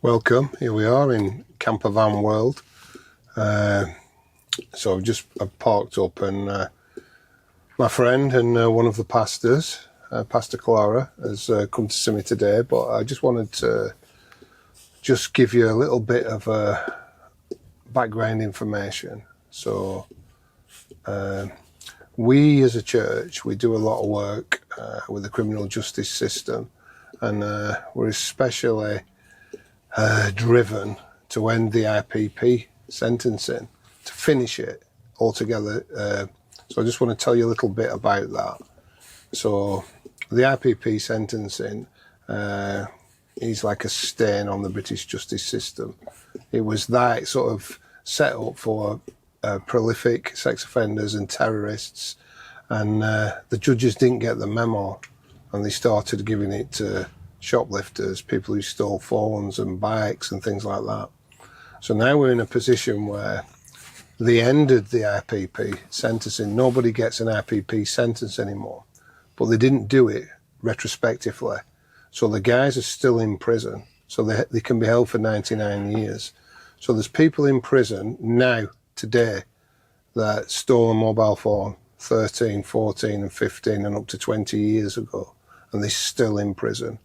Welcome. Here we are in camper van world. So I've parked up, and my friend and one of the pastors, Pastor Clara, has come to see me today. But I just wanted to just give you a little bit of background information. So we as a church, we do a lot of work with the criminal justice system, and we're especially driven to end the IPP sentencing, to finish it altogether. So I just want to tell you a little bit about that. So the IPP sentencing is like a stain on the British justice system. It was that sort of set up for prolific sex offenders and terrorists, and the judges didn't get the memo, and they started giving it to shoplifters, people who stole phones and bikes and things like that. So now we're in a position where they ended the IPP sentencing. Nobody gets an IPP sentence anymore, but they didn't do it retrospectively. So the guys are still in prison, so they can be held for 99 years. So there's people in prison now, today, that stole a mobile phone 13, 14 and 15 and up to 20 years ago, and they're still in prison.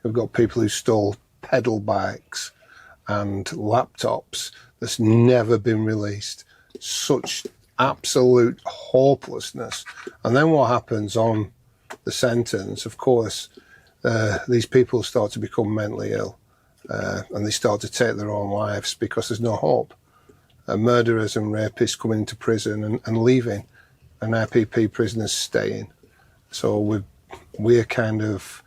We've got people who stole pedal bikes and laptops that's never been released. Such absolute hopelessness. And then what happens on the sentence, of course, these people start to become mentally ill, and they start to take their own lives because there's no hope. Murderers and rapists coming into prison and leaving, and IPP prisoners staying. So we're kind of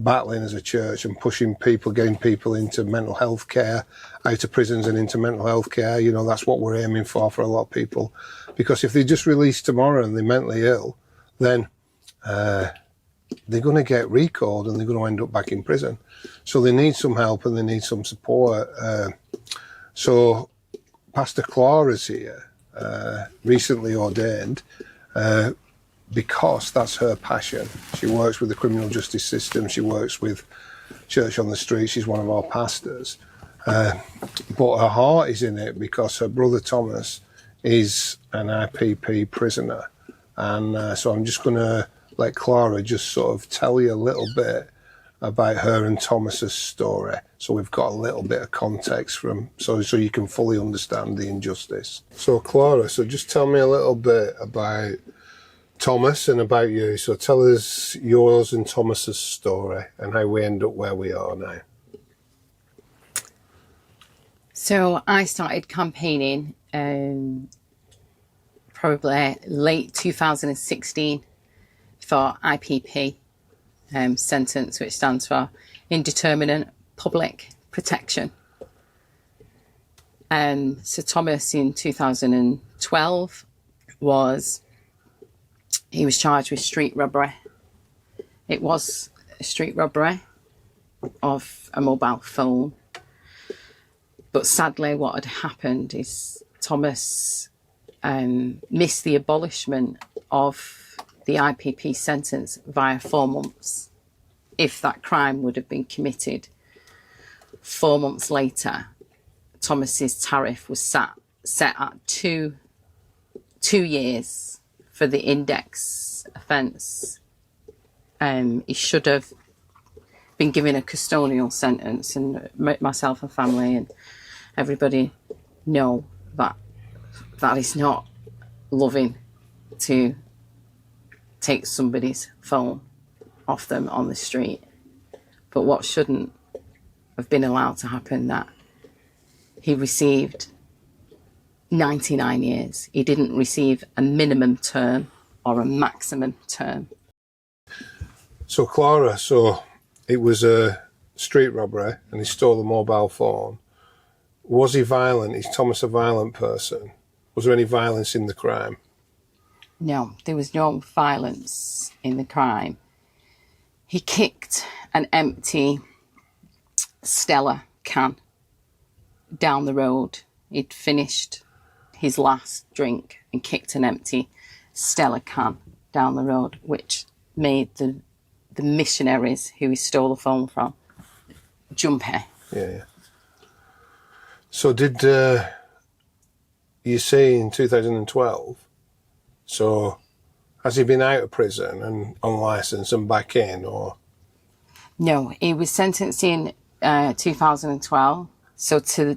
battling as a church and pushing people, getting people into mental health care, out of prisons and into mental health care. You know, that's what we're aiming for a lot of people. Because if they're just released tomorrow and they're mentally ill, then they're going to get recalled and they're going to end up back in prison. So they need some help and they need some support. So Pastor Clara's here, recently ordained, because that's her passion. She works with the criminal justice system. She works with Church on the Street. She's one of our pastors. But her heart is in it because her brother Thomas is an IPP prisoner. And so I'm just going to let Clara just sort of tell you a little bit about her and Thomas's story. So we've got a little bit of context so you can fully understand the injustice. So Clara, so just tell me a little bit about Thomas and about you. So tell us yours and Thomas's story and how we end up where we are now. So I started campaigning probably late 2016 for IPP sentence, which stands for Indeterminate Public Protection. So Thomas in 2012 he was charged with street robbery. It was a street robbery of a mobile phone. But sadly, what had happened is Thomas missed the abolishment of the IPP sentence via 4 months. If that crime would have been committed 4 months later, Thomas's tariff was set at two years for the index offence. He should have been given a custodial sentence, and myself and family and everybody know that is not loving to take somebody's phone off them on the street. But what shouldn't have been allowed to happen, that he received 99 years. He didn't receive a minimum term or a maximum term. So Clara, so it was a street robbery and he stole a mobile phone. Was he violent? Is Thomas a violent person? Was there any violence in the crime? No, there was no violence in the crime. He kicked an empty Stella can down the road. He'd finished his last drink and kicked an empty Stella can down the road, which made the missionaries who he stole the phone from jumpy. Yeah. So did you say in 2012? So has he been out of prison and unlicensed and back in, or? No, he was sentenced in 2012. So to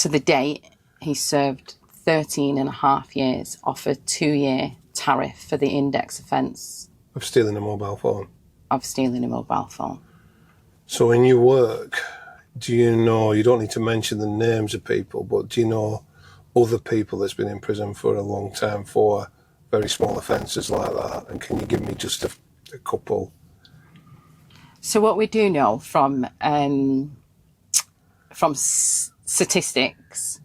the date, he served 13 and a half years off a 2-year tariff for the index offence Of stealing a mobile phone? of stealing a mobile phone. So in your work, do you know, you don't need to mention the names of people, but do you know other people that's been in prison for a long time for very small offences like that? And can you give me just a couple? So what we do know from statistics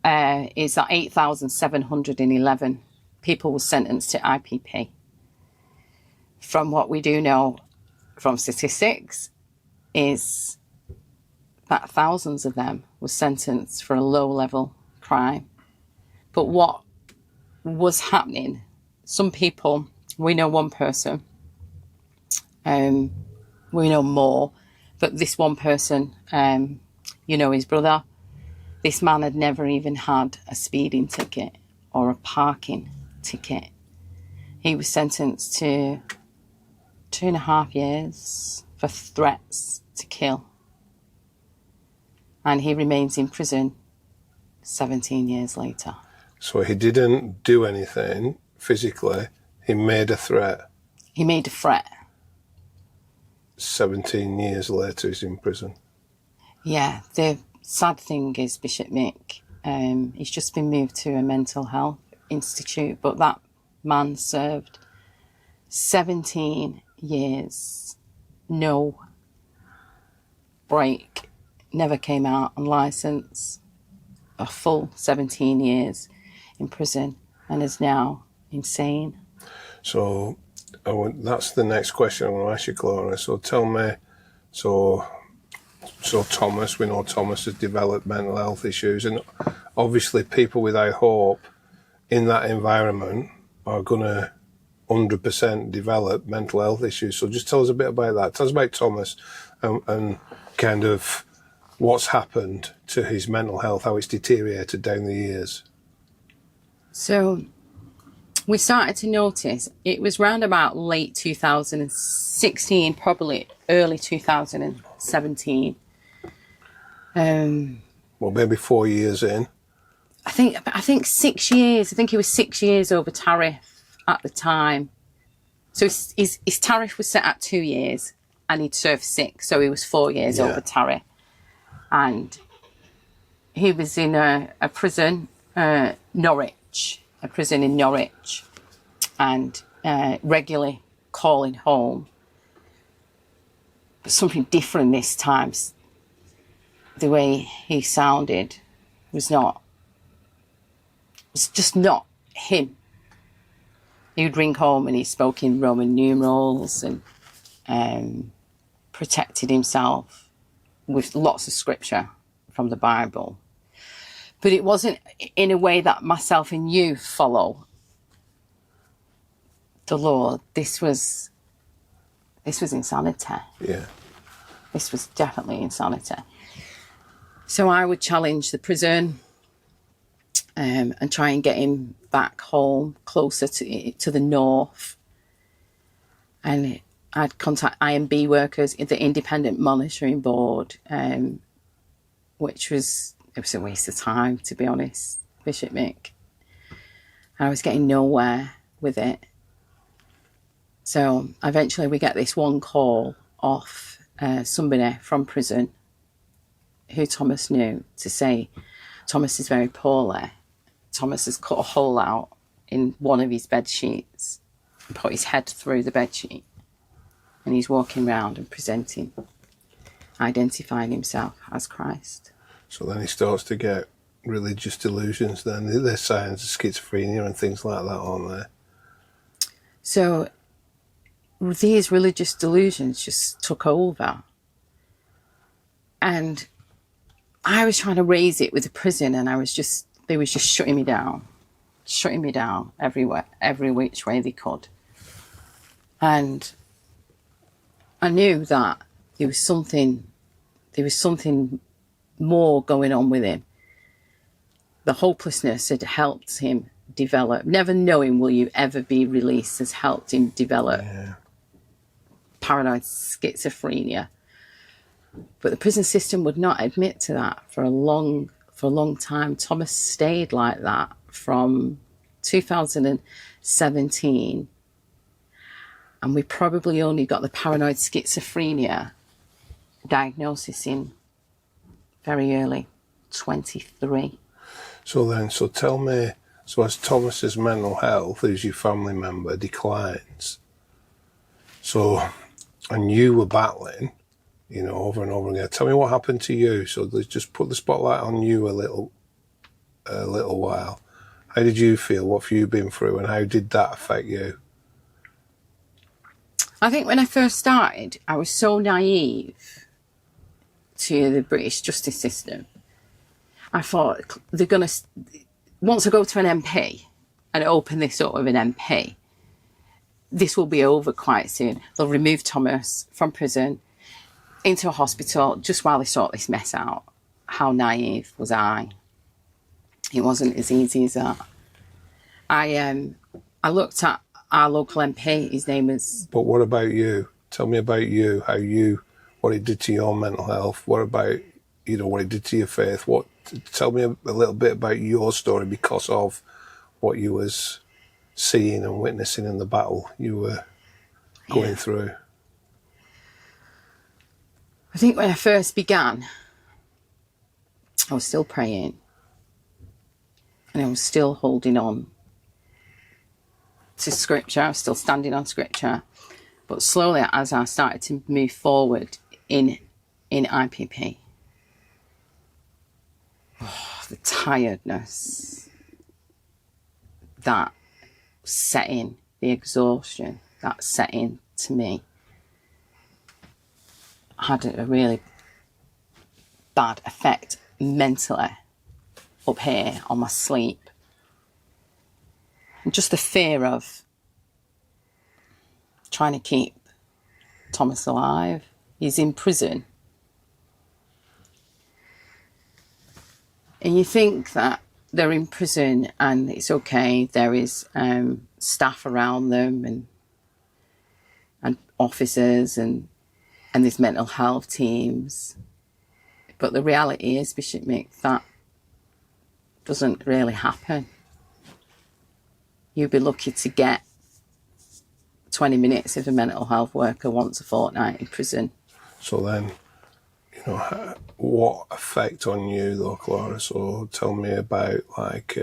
is that 8,711 people were sentenced to IPP. From what we do know from statistics is that thousands of them were sentenced for a low-level crime. But what was happening, some people, we know one person, we know more, but this one person, his brother, this man had never even had a speeding ticket or a parking ticket. He was sentenced to 2.5 years for threats to kill. And he remains in prison 17 years later. So he didn't do anything physically, he made a threat. He made a threat. 17 years later he's in prison. Yeah, the sad thing is, Bishop Mick, he's just been moved to a mental health institute, but that man served 17 years, no break, never came out on licence, a full 17 years in prison, and is now insane. So that's the next question I want to ask you, Clara. So tell me, so Thomas, we know Thomas has developed mental health issues, and obviously people without hope in that environment are going to 100% develop mental health issues. So just tell us a bit about that. Tell us about Thomas and kind of what's happened to his mental health, how it's deteriorated down the years. So we started to notice, it was round about late 2016, probably early 2017. Well, maybe 4 years in. I think 6 years. I think he was 6 years over tariff at the time. So his tariff was set at 2 years and he'd served 6. So he was 4 years over tariff. And he was in a prison, Norwich, a prison in Norwich, and regularly calling home. But something different this time. The way he sounded was just not him. He would ring home and he spoke in Roman numerals and protected himself with lots of scripture from the Bible. But it wasn't in a way that myself and you follow the Lord. This was insanity. Yeah. This was definitely insanity. So I would challenge the prison and try and get him back home, closer to the north. And I'd contact IMB workers, the Independent Monitoring Board, which was a waste of time, to be honest, Bishop Mick. I was getting nowhere with it. So eventually we get this one call off somebody from prison who Thomas knew, to say Thomas is very poorly. Thomas has cut a hole out in one of his bed sheets and put his head through the bed sheet, and he's walking around and presenting, identifying himself as Christ. So then he starts to get religious delusions. Then there's signs of schizophrenia and things like that, aren't there? So these religious delusions just took over, and I was trying to raise it with the prison, and they was just shutting me down everywhere, every which way they could. And I knew that there was something more going on with him. The hopelessness had helped him develop. Never knowing will you ever be released has helped him develop paranoid schizophrenia. But the prison system would not admit to that for a long time. Thomas stayed like that from 2017, and we probably only got the paranoid schizophrenia diagnosis in very early 23. So tell me, so as Thomas's mental health, who's your family member, declines, so, and you were battling, you know, over and over again. Tell me what happened to you. So let's just put the spotlight on you a little while. How did you feel? What have you been through, and how did that affect you? I think when I first started, I was so naive to the British justice system. I thought they're going to, once I go to an MP and open this up with an MP, this will be over quite soon. They'll remove Thomas from prison into a hospital just while they sort this mess out. How naive was I? It wasn't as easy as that. I looked at our local MP. His name was... But what about you? Tell me about you, what it did to your mental health. What about, you know, what it did to your faith? Tell me a little bit about your story because of what you was seeing and witnessing in the battle you were going through. I think when I first began, I was still praying and I was still holding on to scripture. I was still standing on scripture. But slowly, as I started to move forward in IPP, the tiredness that set in, the exhaustion that set in to me, had a really bad effect mentally up here on my sleep. And just the fear of trying to keep Thomas alive. He's in prison. And you think that they're in prison and it's okay, there is staff around them and officers and there's mental health teams. But the reality is, Bishop Mick, that doesn't really happen. You'd be lucky to get 20 minutes of a mental health worker once a fortnight in prison. So then, you know, what effect on you though, Clara? So tell me about like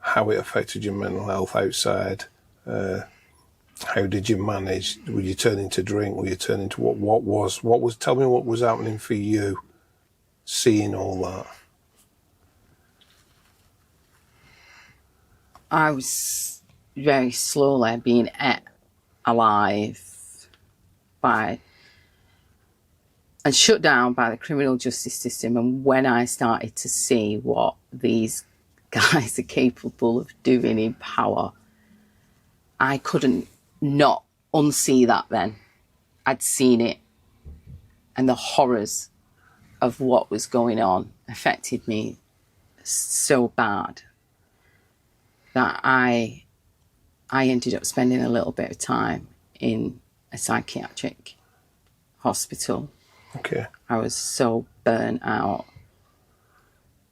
how it affected your mental health outside. How did you manage? Were you turning to drink? Were you turning to what was? Tell me what was happening for you, seeing all that. I was very slowly being ate alive by and shut down by the criminal justice system. And when I started to see what these guys are capable of doing in power, I couldn't not unsee that then. I'd seen it, and the horrors of what was going on affected me so bad that I ended up spending a little bit of time in a psychiatric hospital. Okay. I was so burnt out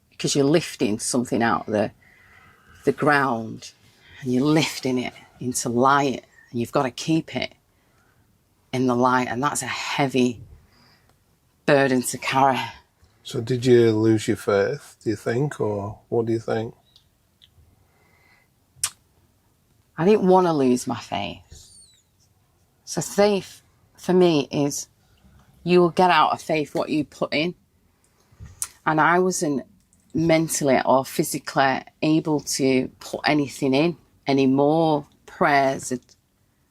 because you're lifting something out of the ground and you're lifting it into light, and you've got to keep it in the light, and that's a heavy burden to carry. So did you lose your faith, do you think, or what do you think? I didn't want to lose my faith. So faith for me is you will get out of faith what you put in. And I wasn't mentally or physically able to put anything in anymore. Prayers had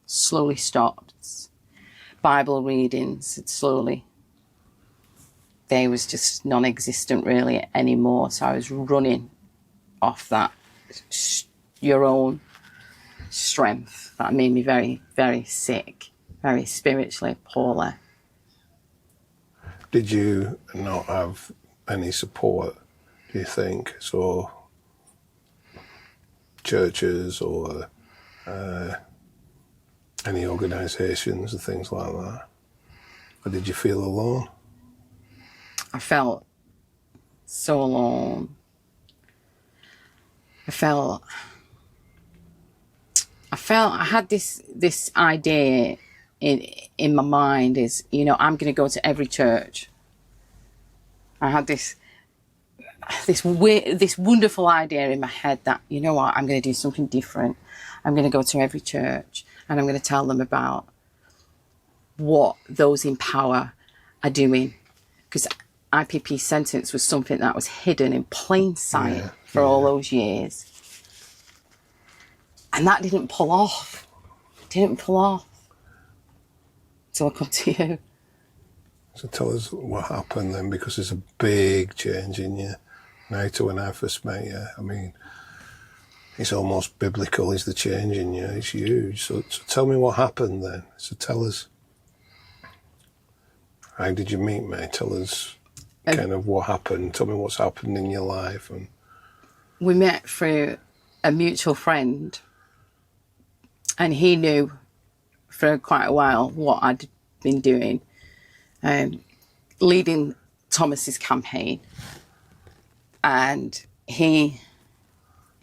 slowly stopped. Bible readings had slowly, they was just non-existent really anymore. So I was running off that your own strength. That made me very, very sick, very spiritually poorly. Did you not have any support, do you think? So churches or any organisations and things like that? Or did you feel alone? I felt so alone. I had this idea in my mind is, you know, I'm going to go to every church. I had this wonderful idea in my head that, you know what, I'm going to do something different. I'm going to go to every church and I'm going to tell them about what those in power are doing. Because IPP sentence was something that was hidden in plain sight for all those years. And that didn't pull off. Till I come to you. So tell us what happened then, because there's a big change in you now to when I first met you. I mean, it's almost biblical, is the change in you. It's huge. So tell me what happened then. So tell us, how did you meet me? Tell us kind of what happened. Tell me what's happened in your life. And we met through a mutual friend, and he knew for quite a while what I'd been doing, leading Thomas's campaign. And he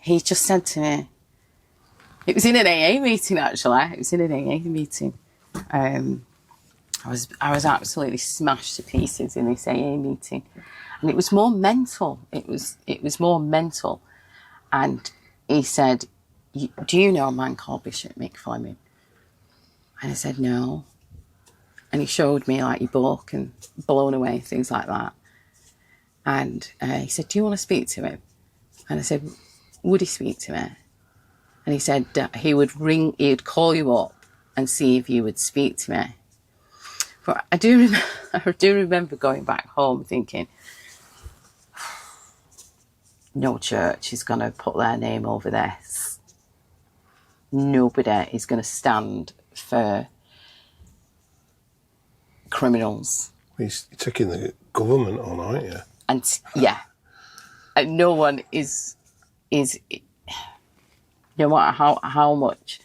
just said to me, it was in an AA meeting actually, I was absolutely smashed to pieces in this AA meeting, and it was more mental. It was more mental. And he said, "Do you know a man called Bishop Mick Fleming?" And I said, "No." And he showed me like your book and Blown Away, things like that. And he said, "Do you want to speak to him?" And I said, "Would he speak to me?" And he said he would call you up and see if you would speak to me. But I do remember going back home thinking, no church is going to put their name over this. Nobody is going to stand for criminals. you're taking the government on, aren't you? And and no one is no matter how much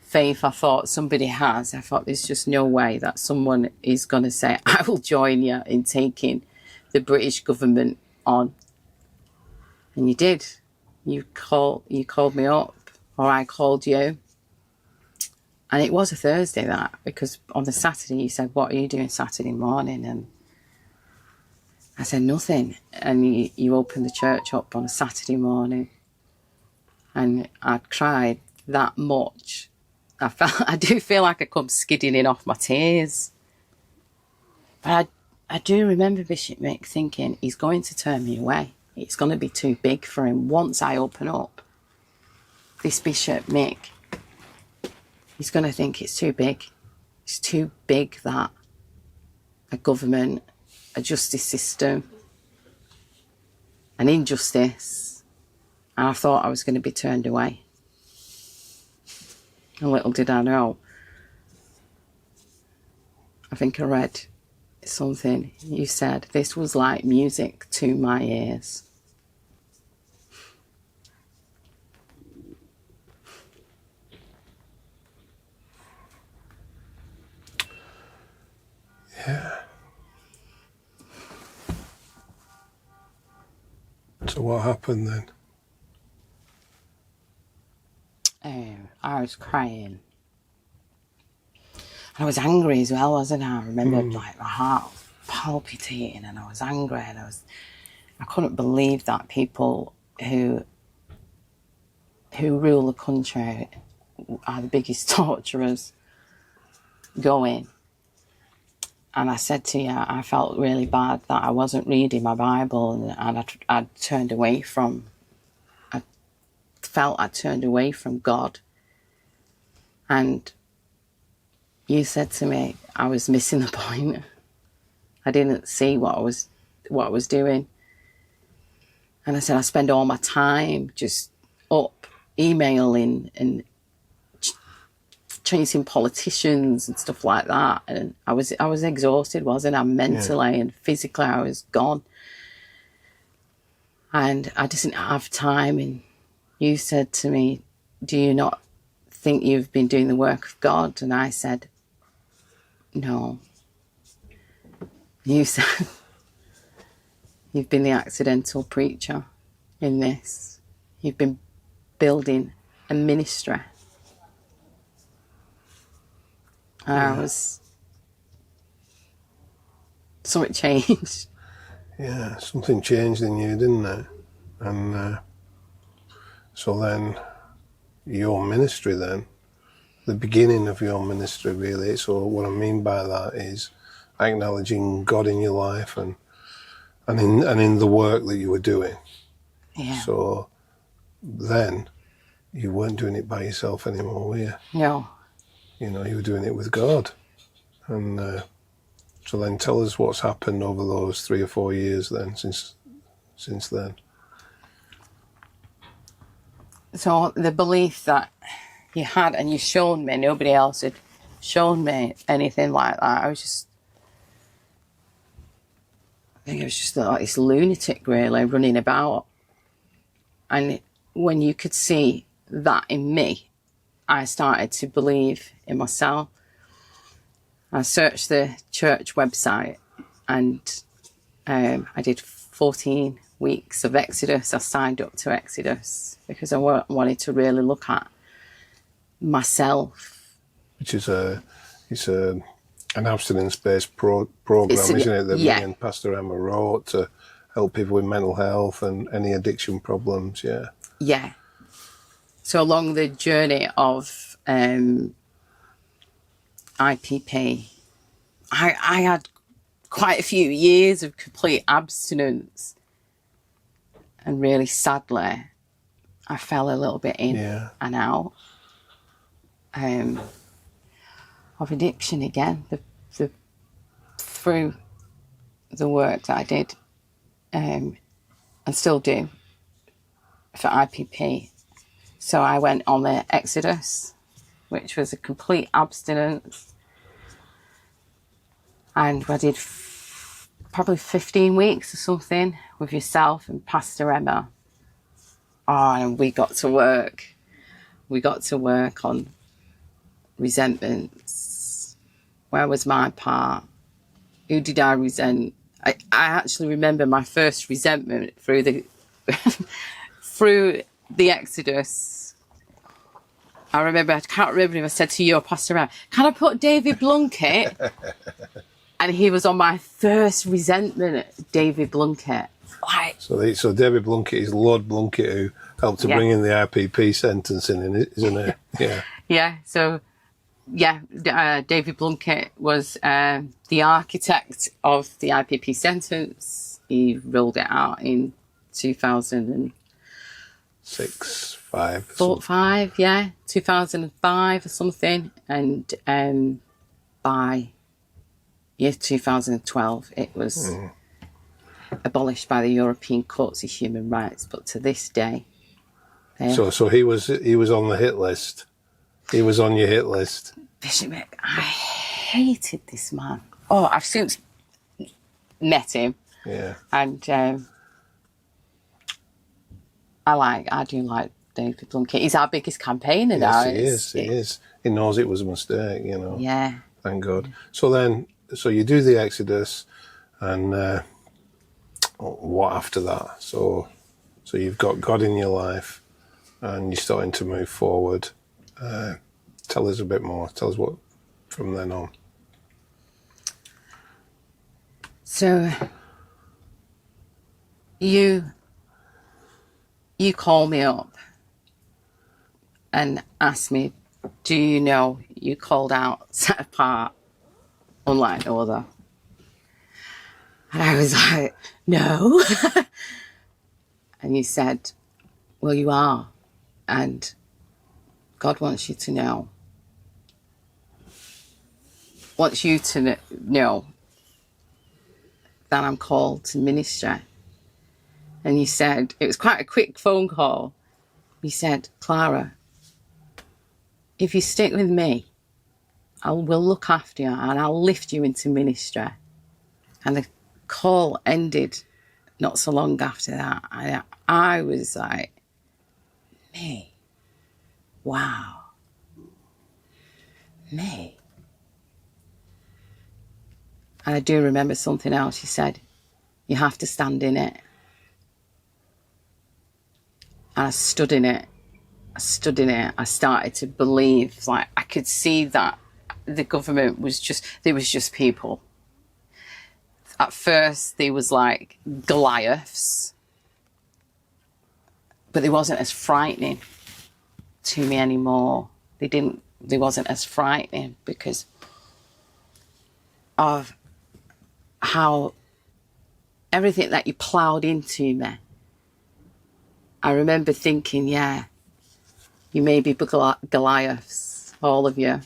faith I thought somebody has, I thought there's just no way that someone is going to say, I will join you in taking the British government on. And you did. You called me up, or I called you. And it was a Thursday that, because on the Saturday you said, what are you doing Saturday morning? And I said, nothing. And you opened the church up on a Saturday morning. And I'd cried that much. I do feel like I come skidding in off my tears. But I do remember Bishop Mick thinking, he's going to turn me away. It's going to be too big for him once I open up. This Bishop Mick, he's going to think it's too big. It's too big that a government, a justice system, an injustice, and I thought I was going to be turned away. And little did I know, I think I read something, you said, this was like music to my ears. Yeah. So what happened then? I was crying. I was angry as well, wasn't I? I remember like my heart palpitating, and I was angry, and I couldn't believe that people who rule the country are the biggest torturers going. And I said to you, I felt really bad that I wasn't reading my Bible, and I'd turned away from, I felt I'd turned away from God. And you said to me, I was missing the point. I didn't see what I was doing. And I said, I spend all my time just up emailing and chasing politicians and stuff like that. And I was exhausted, wasn't I? Mentally and physically, I was gone. And I didn't have time. And you said to me, do you not think you've been doing the work of God? And I said, no. You said, you've been the accidental preacher in this. You've been building a ministry. And I was... something changed. Yeah, something changed in you, didn't it? And so then your ministry then, the beginning of your ministry really, so what I mean by that is acknowledging God in your life and in the work that you were doing. Yeah. So then you weren't doing it by yourself anymore, were you? No. You know, you were doing it with God. And so then tell us what's happened over those 3 or 4 years then, since then. So the belief that you had, and you shown me, nobody else had shown me anything like that. I think it was just like this lunatic really running about. And when you could see that in me, I started to believe in myself. I searched the church website and I did 14 weeks of Exodus. I signed up to Exodus because I wanted to really look at myself. Which is an abstinence-based program, isn't it, that me and Pastor Emma wrote to help people with mental health and any addiction problems, yeah. Yeah. So along the journey of IPP, I had quite a few years of complete abstinence, and really sadly I fell a little bit in and out of addiction again, through the work that I did and still do for IPP. So I went on the Exodus, which was a complete abstinence. And I did probably 15 weeks or something with yourself and Pastor Emma. Oh, and we got to work. We got to work on resentments. Where was my part? Who did I resent? I actually remember my first resentment through the through the Exodus. I can't remember if I said to you or Pastor Emma, can I put David Blunkett? And he was on my first resentment, David Blunkett. So David Blunkett is Lord Blunkett, who helped to bring in the IPP sentencing, isn't it? Yeah. Yeah. So, David Blunkett was the architect of the IPP sentence. He rolled it out in 2006, 2005 or something, and by year 2012 it was abolished by the European Courts of Human Rights. But to this day, so he was on the hit list. He was on your hit list. Bishop Mick, I hated this man. Oh, I've since met him. Yeah. And I do like David Blunkett. He's our biggest campaigner now. Yes, he is. He knows it was a mistake, you know. Yeah. Thank God. So you do the Exodus, and what after that? So you've got God in your life, and you're starting to move forward. Tell us a bit more. Tell us what from then on. So you call me up and ask me, do you know you called out, set apart, unlike no other? And I was like, no. And you said, well, you are. And God wants you to know. Wants you to know that I'm called to ministry. And you said, it was quite a quick phone call. You said, Clara, if you stick with me, will look after you and I'll lift you into ministry. And the call ended not so long after that. I was like, me, wow, me. And I do remember something else. He said, you have to stand in it. And I stood in it. I started to believe, like, I could see that the government was just, there was just people. At first, they was like Goliaths, but they wasn't as frightening to me anymore. They wasn't as frightening because of how everything that you ploughed into me. I remember thinking, yeah, you may be Goliaths, all of you,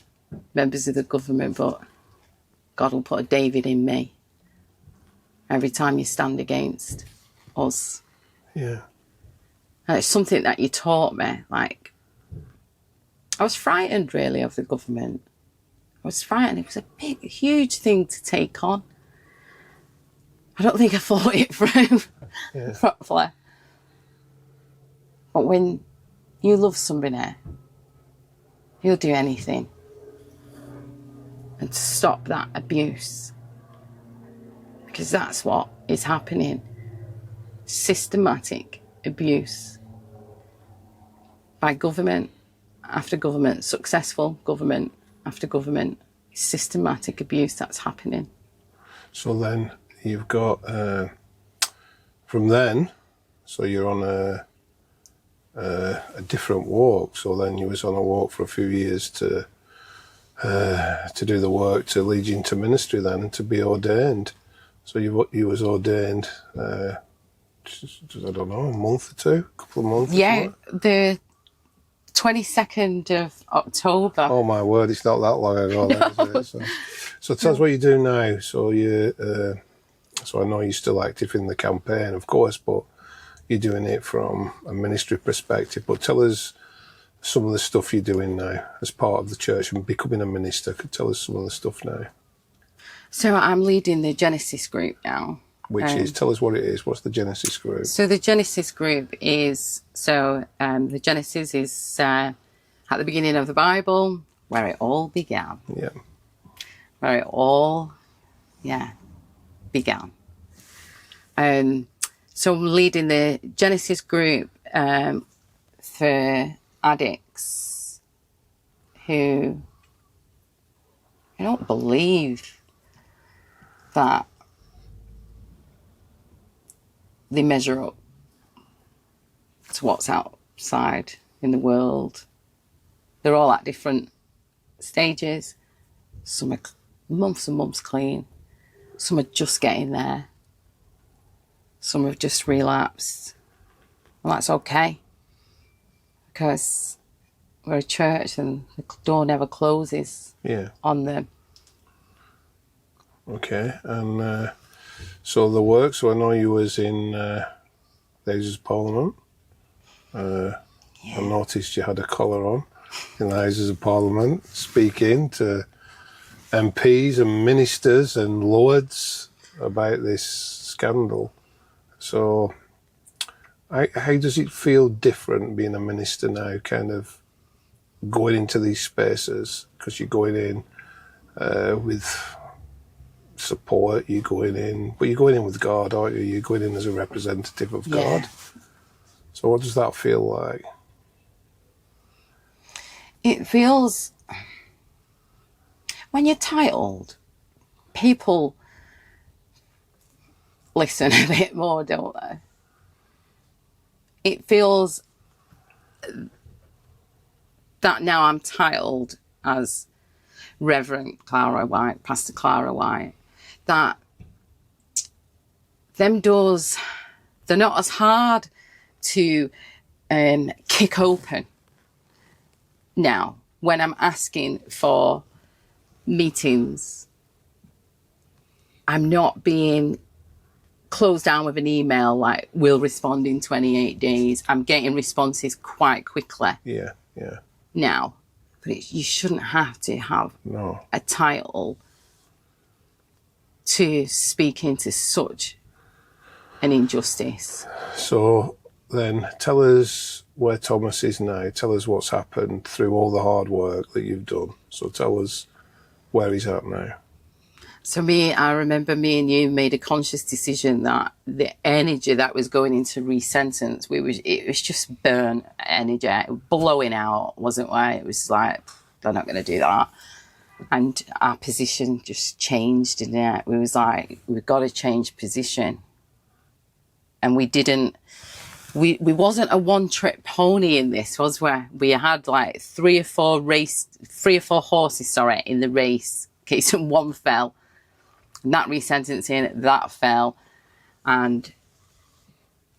members of the government, but God will put a David in me every time you stand against us. Yeah. And it's something that you taught me. Like, I was frightened, really, of the government. I was frightened. It was a big, huge thing to take on. I don't think I thought it through properly. But when you love somebody, you'll do anything. And to stop that abuse. Because that's what is happening. Systematic abuse. By government after government, successful government after government. Systematic abuse that's happening. So then you've got, from then, so you're on a different walk. So then you was on a walk for a few years to do the work to lead you into ministry then and to be ordained. So you was ordained, I don't know, a month or two, a couple of months? Yeah, the 22nd of October. Oh my word, it's not that long ago then, is it? So tell us what you do now. So so I know you're still active in the campaign, of course, but you're doing it from a ministry perspective. But tell us some of the stuff you're doing now as part of the church and becoming a minister. Could tell us some of the stuff now. So I'm leading the Genesis group now. Which is, tell us what it is. What's the Genesis group? So the Genesis group is, the Genesis is at the beginning of the Bible, where it all began. Yeah. Where it all, began. So I'm leading the Genesis group for addicts who I don't believe that they measure up to what's outside in the world. They're all at different stages. Some are months and months clean. Some are just getting there. Some have just relapsed. And that's okay. Because we're a church and the door never closes on them. Okay. And so the work, so I know you was in the Houses of Parliament. I noticed you had a collar on in the Houses of Parliament, speaking to MPs and ministers and lords about this scandal. So how does it feel different being a minister now, kind of going into these spaces? Because you're going in with support, you're going in, but you're going in with God, aren't you? You're going in as a representative of God. So what does that feel like? It feels, when you're titled, people listen a bit more, don't they? It feels that now I'm titled as Reverend Clara White, Pastor Clara White, that them doors, they're not as hard to kick open now when I'm asking for meetings. I'm not being closed down with an email like, we'll respond in 28 days. I'm getting responses quite quickly. Yeah. Now. But you shouldn't have to have No. a title to speak into such an injustice. So then tell us where Thomas is now. Tell us what's happened through all the hard work that you've done. So tell us where he's at now. So I remember me and you made a conscious decision that the energy that was going into re-sentence, it was just burn energy, blowing out, wasn't it? It was like, they're not going to do that. And our position just changed in it. We was like, we've got to change position. And we wasn't a one-trick pony in this, was we? We had like three or four horses, in the race. Okay, so one fell. And that resentencing, that fell. And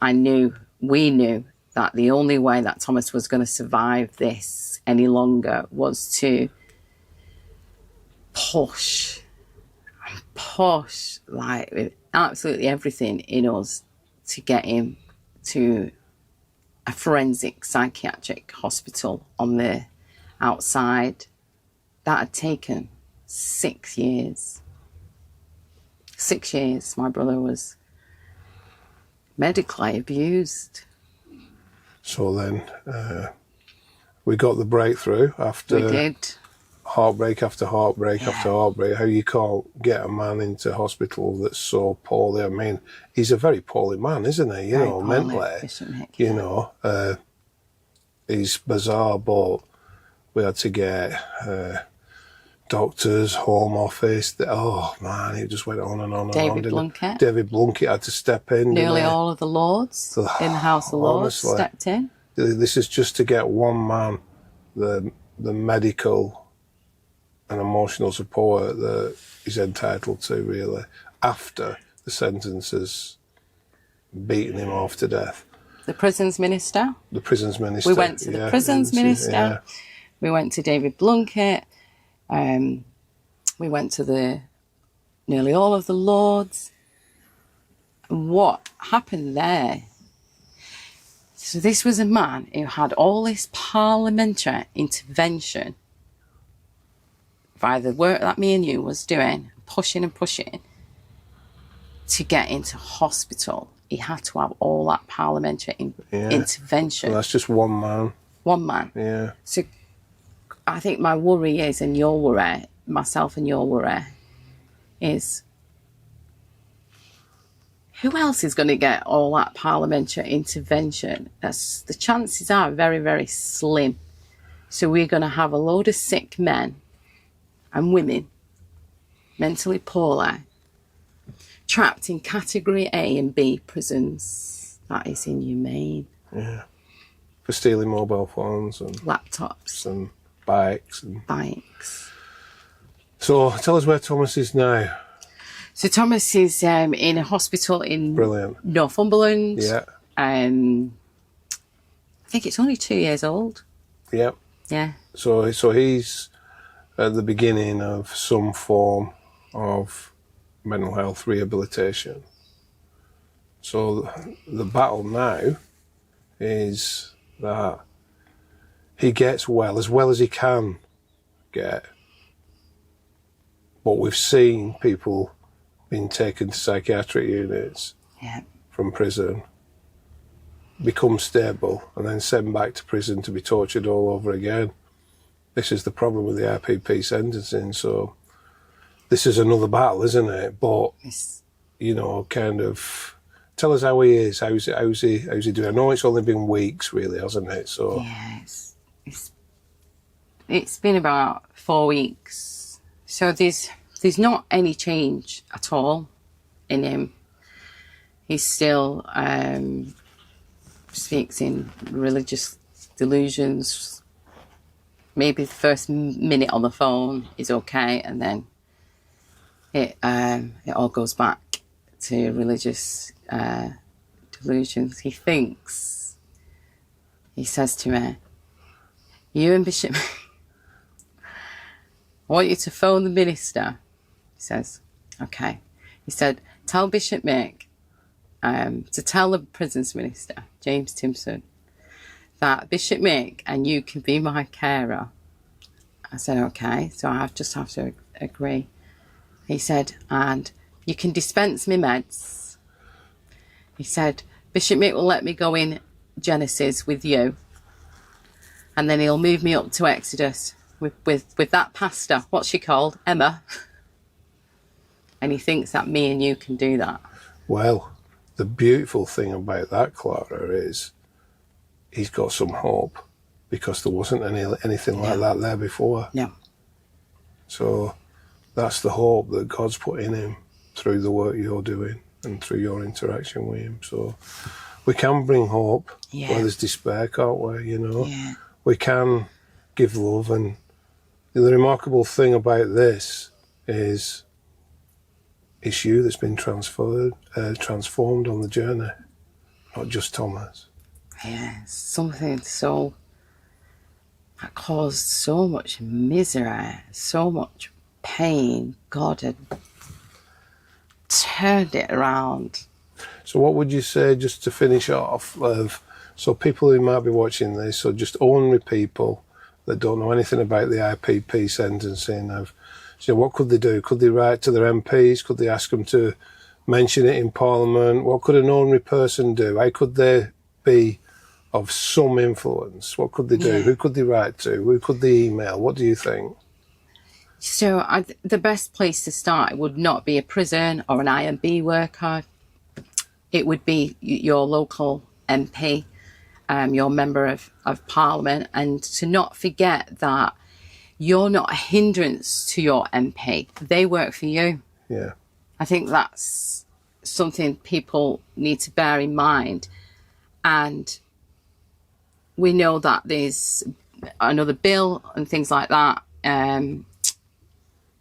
we knew that the only way that Thomas was going to survive this any longer was to push like with absolutely everything in us to get him to a forensic psychiatric hospital on the outside. That had taken 6 years. 6 years my brother was medically abused. So then we got the breakthrough after... We did. Heartbreak after heartbreak after heartbreak. How you can't get a man into hospital that's so poorly. I mean, he's a very poorly man, isn't he? Very poorly, mentally. You know, he's bizarre, but we had to get doctors, Home Office. Oh man, it just went on and on and on. David Blunkett had to step in. Nearly all of the Lords in the House of Lords stepped in. This is just to get one man the medical and emotional support that he's entitled to, really, after the sentence has beaten him off to death. The prisons minister. The prisons minister. We went to the prisons minister. Yeah. We went to David Blunkett. We went to nearly all of the Lords. And what happened there? So this was a man who had all this parliamentary intervention by the work that me and you was doing, pushing and pushing to get into hospital. He had to have all that parliamentary intervention. Well, that's just one man. One man. Yeah. So I think my worry is, and your worry, myself and your worry, is who else is going to get all that parliamentary intervention? The chances are very, very slim. So we're going to have a load of sick men and women, mentally poorly, trapped in category A and B prisons. That is inhumane. Yeah. For stealing mobile phones and laptops and bikes. So tell us where Thomas is now. So Thomas is in a hospital in Northumberland. Yeah. I think it's only 2 years old. Yep. Yeah. So he's at the beginning of some form of mental health rehabilitation. So the battle now is that he gets well as he can get. But we've seen people being taken to psychiatric units from prison, become stable, and then sent back to prison to be tortured all over again. This is the problem with the IPP sentencing. So this is another battle, isn't it? But, you know, kind of tell us how he is. How's he doing? I know it's only been weeks, really, hasn't it? So yeah, it's been about 4 weeks. So there's not any change at all in him. He still speaks in religious delusions. Maybe the first minute on the phone is okay, and then it all goes back to religious delusions. He says to me, "You and Bishop, I want you to phone the minister." He says, "Okay." He said, "Tell Bishop Mick to tell the prisons minister, James Timpson, that Bishop Mick and you can be my carer I said, okay, so I just have to agree. He said, and you can dispense me meds. He said, Bishop Mick will let me go in Genesis with you, and then he'll move me up to Exodus with that pastor, what's she called? Emma. And he thinks that me and you can do that. Well, the beautiful thing about that, Clara, is he's got some hope, because there wasn't anything like that there before. No. So that's the hope that God's put in him through the work you're doing and through your interaction with him. So we can bring hope where there's despair, can't we? You know, we can give love. And the remarkable thing about this is it's you that's been transformed on the journey, not just Thomas. Yeah, something so that caused so much misery, so much pain. God had turned it around. So what would you say, just to finish off, so people who might be watching this, or just ordinary people that don't know anything about the IPP sentencing, so what could they do? Could they write to their MPs? Could they ask them to mention it in Parliament? What could an ordinary person do? How could they be of some influence? What could they do? Who could they write to? Who could they email? What do you think? So the best place to start would not be a prison or an IMB worker. It would be your local MP, your member of Parliament, and to not forget that you're not a hindrance to your MP. They work for you. Yeah. I think that's something people need to bear in mind. And we know that there's another bill and things like that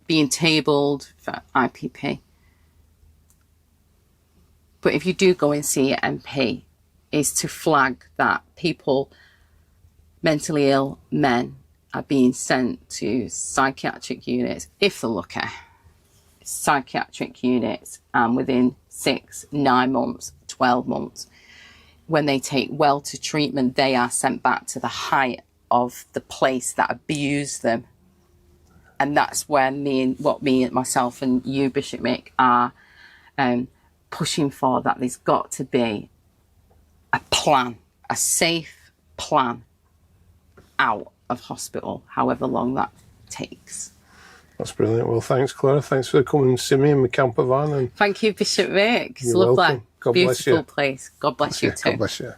being tabled for IPP. But if you do go and see your MP, is to flag that people, mentally ill men, are being sent to psychiatric units, if they're lucky, psychiatric units, and within 6, 9 months, 12 months, when they take well to treatment, they are sent back to the height of the place that abused them. And that's where myself and you, Bishop Mick, are pushing for, that there's got to be a plan, a safe plan out of hospital, however long that takes. That's brilliant. Well, thanks, Clara. Thanks for coming and see me in my camper van. And thank you, Bishop Mick. It's you're lovely. welcome. God bless you. Beautiful place. God bless you too. God bless you.